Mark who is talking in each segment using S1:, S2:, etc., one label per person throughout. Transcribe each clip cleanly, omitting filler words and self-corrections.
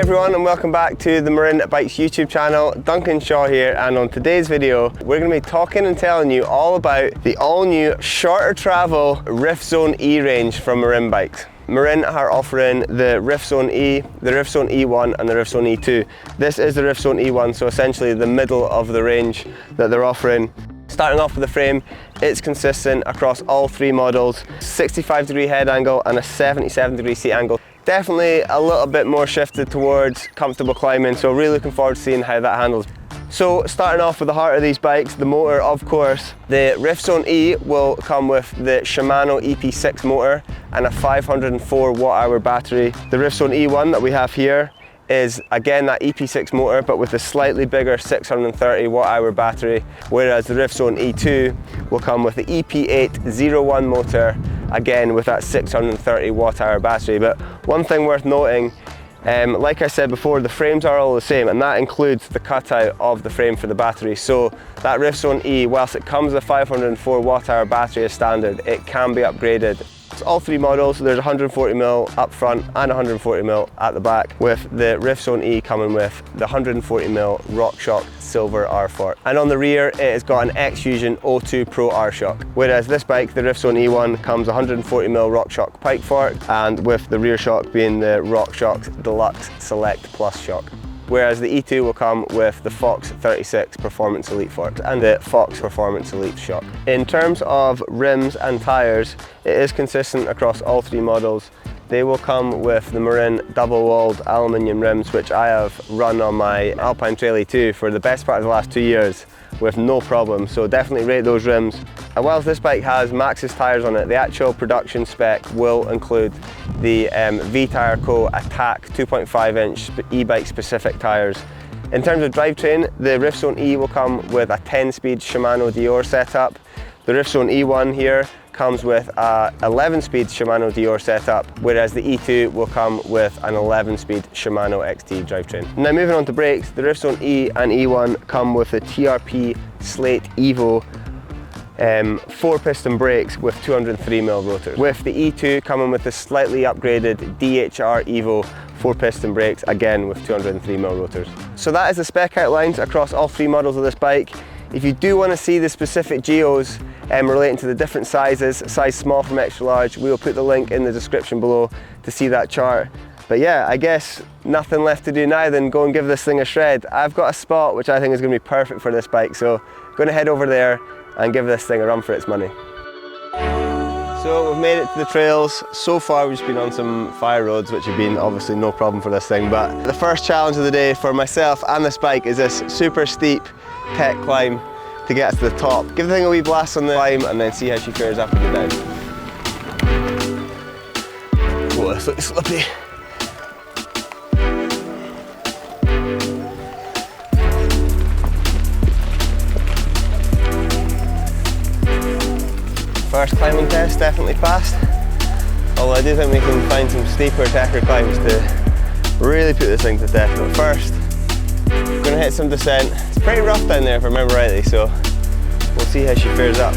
S1: everyone, and welcome back to the Marin Bikes YouTube channel. Duncan Shaw here, and on today's video we're going to be talking and telling you all about the all new shorter travel Rift Zone E range from Marin Bikes. Marin are offering the Rift Zone E, the Rift Zone E1 and the Rift Zone E2. This is the Rift Zone E1, so essentially the middle of the range that they're offering. Starting off with the frame, it's consistent across all three models. 65-degree head angle and a 77-degree seat angle. Definitely a little bit more shifted towards comfortable climbing, so really looking forward to seeing how that handles. So starting off with the heart of these bikes, the motor, of course. The Rift Zone E will come with the Shimano EP6 motor and a 504 watt-hour battery. The Rift Zone E1 that we have here is again that EP6 motor, but with a slightly bigger 630 watt-hour battery, whereas the Rift Zone E2 will come with the EP801 motor, again with that 630 watt-hour battery. But one thing worth noting, like I said before, the frames are all the same, and that includes the cutout of the frame for the battery. So that Rift Zone E, whilst it comes with a 504 watt-hour battery as standard, it can be upgraded. All three models, there's 140mm up front and 140mm at the back, with the Rift Zone E coming with the 140mm RockShox Silver R-Fork. And on the rear, it has got an X-Fusion O2 Pro R-Shock. Whereas this bike, the Rift Zone E1, comes 140mm RockShox Pike Fork, and with the rear shock being the RockShox Deluxe Select Plus shock. Whereas the E2 will come with the Fox 36 Performance Elite fork and the Fox Performance Elite shock. In terms of rims and tyres, it is consistent across all three models. They will come with the Marin double-walled aluminium rims, which I have run on my Alpine Trail E2 for the best part of the last 2 years with no problem, so definitely rate those rims. And whilst this bike has Maxxis tyres on it, the actual production spec will include the V-Tyre Co. Attack 2.5-inch e-bike specific tyres. In terms of drivetrain, the Rift Zone E will come with a 10-speed Shimano Dior setup. The Rift Zone E1 here comes with a 11-speed Shimano Dior setup, whereas the E2 will come with an 11-speed Shimano XT drivetrain. Now moving on to brakes, the Rift Zone E and E1 come with the TRP Slate Evo 4-piston brakes with 203 Mil Rotors, with the E2 coming with the slightly upgraded DHR Evo 4-piston brakes, again with 203 Mil Rotors. So that is the spec outlines across all three models of this bike. If you do want to see the specific geos relating to the different sizes, size small from extra large, we will put the link in the description below to see that chart. But yeah, I guess nothing left to do now than go and give this thing a shred. I've got a spot which I think is going to be perfect for this bike, so I'm going to head over there and give this thing a run for its money. So we've made it to the trails. So far we've just been on some fire roads, which have been obviously no problem for this thing, but the first challenge of the day for myself and this bike is this super steep tech climb to get us to the top. Give the thing a wee blast on the climb and then see how she fares after the down. Whoa, this looks slippy. First climbing test definitely passed, although I do think we can find some steeper, techer climbs to really put this thing to test. But first, we're going to hit some descent. It's pretty rough down there if I remember rightly, so we'll see how she fares up.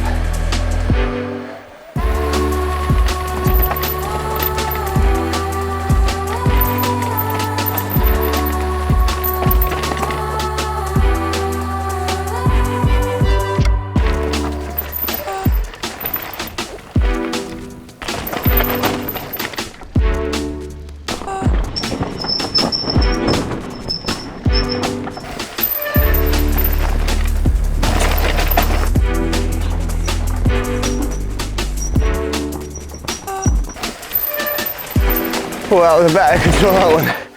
S1: Oh, that was a bit out of control, that one.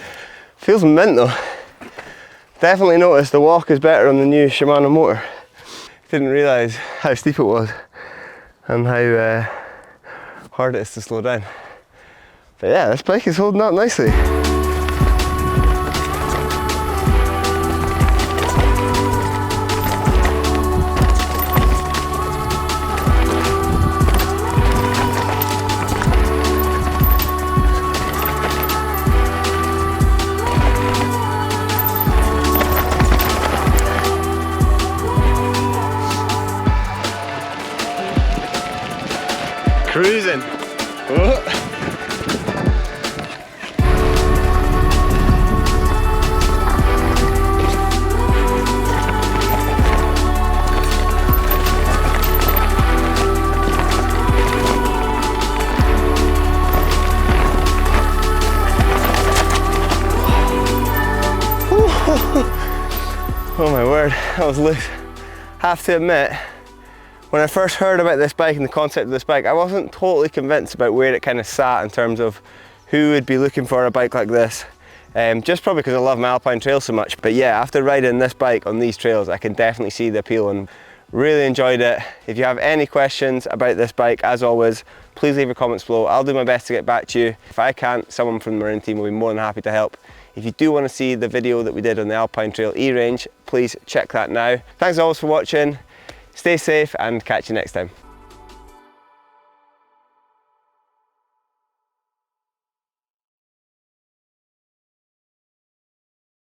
S1: Feels mint though. Definitely noticed the walk is better on the new Shimano motor. Didn't realise how steep it was and how hard it is to slow down. But yeah, this bike is holding up nicely. Cruising. Oh. Oh my word, that was loose. Have to admit, when I first heard about this bike and the concept of this bike, I wasn't totally convinced about where it kind of sat in terms of who would be looking for a bike like this. Just probably because I love my alpine trails so much. But yeah, after riding this bike on these trails, I can definitely see the appeal and really enjoyed it. If you have any questions about this bike, as always, please leave your comments below. I'll do my best to get back to you. If I can't, someone from the Marin team will be more than happy to help. If you do want to see the video that we did on the Alpine Trail E-Range, please check that now. Thanks as always for watching. Stay safe and catch you next time.